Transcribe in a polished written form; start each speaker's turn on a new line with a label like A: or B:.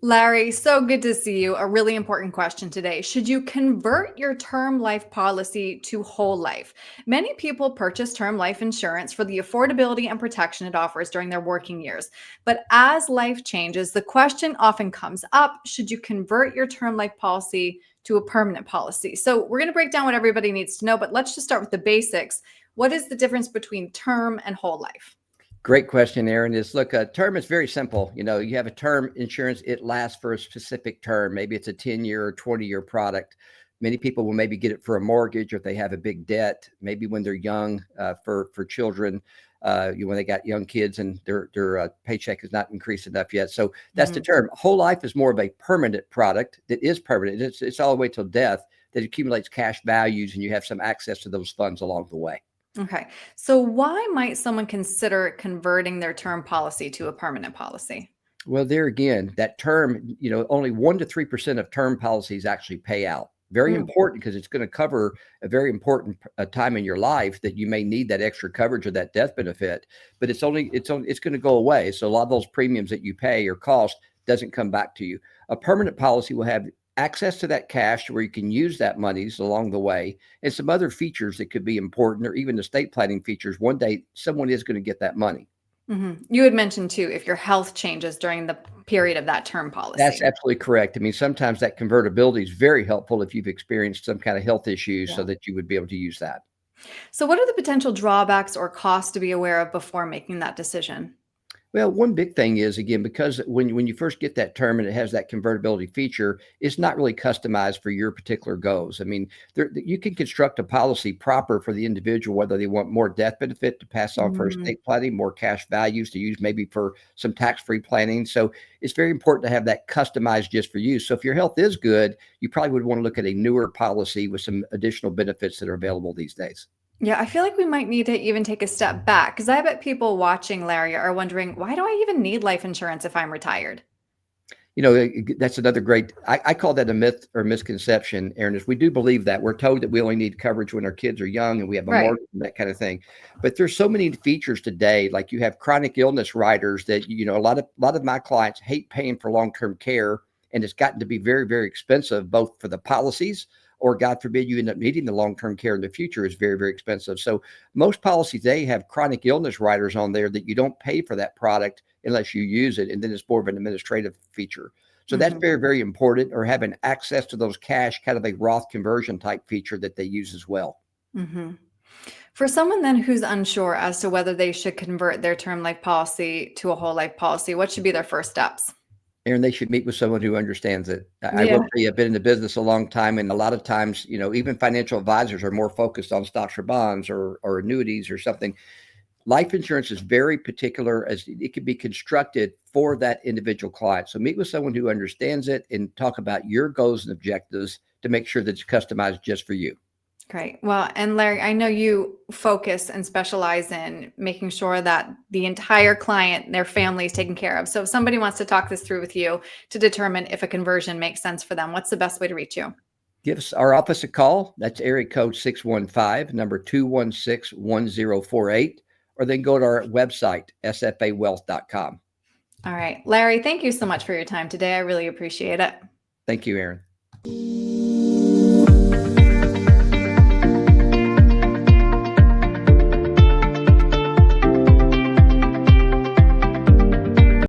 A: Larry, so good to see you. A really important question today. Should you convert your term life policy to whole life? Many people purchase term life insurance for the affordability and protection it offers during their working years. But as life changes, the question often comes up, should you convert your term life policy to a permanent policy? So we're going to break down what everybody needs to know, but let's just start with the basics. What is the difference between term and whole life?
B: Great question, Erin. Look, a term is very simple. You have a term insurance, it lasts for a specific term. Maybe it's a 10-year or 20-year product. Many people will maybe get it for a mortgage or if they have a big debt, maybe when they're young, for children, when they got young kids and their paycheck is not increased enough yet. So that's the term. Whole life is more of a permanent product that is permanent. It's all the way till death that accumulates cash values and you have some access to those funds along the way.
A: Okay. So why might someone consider converting their term policy to a permanent policy?
B: Well, there again, that term, only 1 to 3% of term policies actually pay out. Very
A: Mm,
B: important because it's going to cover a very important time in your life that you may need that extra coverage or that death benefit. But it's going to go away. So a lot of those premiums that you pay or cost doesn't come back to you. A permanent policy will have access to that cash where you can use that monies along the way and some other features that could be important or even estate planning features. One day someone is going to get that money.
A: You had mentioned too, if your health changes during the period of that term
B: That's
A: policy.
B: absolutely correct. I mean, sometimes that convertibility is very helpful if you've experienced some kind of health issues so
A: Yeah.
B: that you would be able to use that.
A: So, what are the potential drawbacks or costs to be aware of before making that decision?
B: Well, one big thing is, again, because when you first get that term and it has that convertibility feature, it's not really customized for your particular goals. I mean, you can construct a policy proper for the individual, whether they want more death benefit to pass on for
A: Mm,
B: estate planning, more cash values to use maybe for some tax-free planning. So it's very important to have that customized just for you. So if your health is good, you probably would want to look at a newer policy with some additional benefits that are available these days.
A: Yeah, I feel like we might need to even take a step back because I bet people watching Larry are wondering, why do I even need life insurance if I'm retired?
B: That's another great, I call that a myth or misconception, Aaron, is we do believe that. We're told that we only need coverage when our kids are young and we have a
A: Right.
B: mortgage and that kind of thing. But there's so many features today, like you have chronic illness riders that, a lot of my clients hate paying for long-term care. And it's gotten to be very, very expensive, both for the policies or God forbid you end up needing the long-term care in the future is very, very expensive. So most policies, they have chronic illness riders on there that you don't pay for that product unless you use it. And then it's more of an administrative feature. So that's
A: hmm
B: very, very important, or having access to those cash, kind of a Roth conversion type feature that they use as well.
A: hmm For someone then who's unsure as to whether they should convert their term life policy to a whole life policy, what should be their first steps?
B: And they should meet with someone who understands it. I will
A: Yeah.
B: tell you, I've been in the business a long time, and a lot of times, even financial advisors are more focused on stocks or bonds or annuities or something. Life insurance is very particular as it can be constructed for that individual client. So meet with someone who understands it and talk about your goals and objectives to make sure that it's customized just for you.
A: Great. Well, and Larry, I know you focus and specialize in making sure that the entire client, their family is taken care of. So if somebody wants to talk this through with you to determine if a conversion makes sense for them, what's the best way to reach you?
B: Give us our office a call. That's area code 615, number 216-1048, or then go to our website, sfawealth.com.
A: All right. Larry, thank you so much for your time today. I really appreciate it.
B: Thank you, Aaron.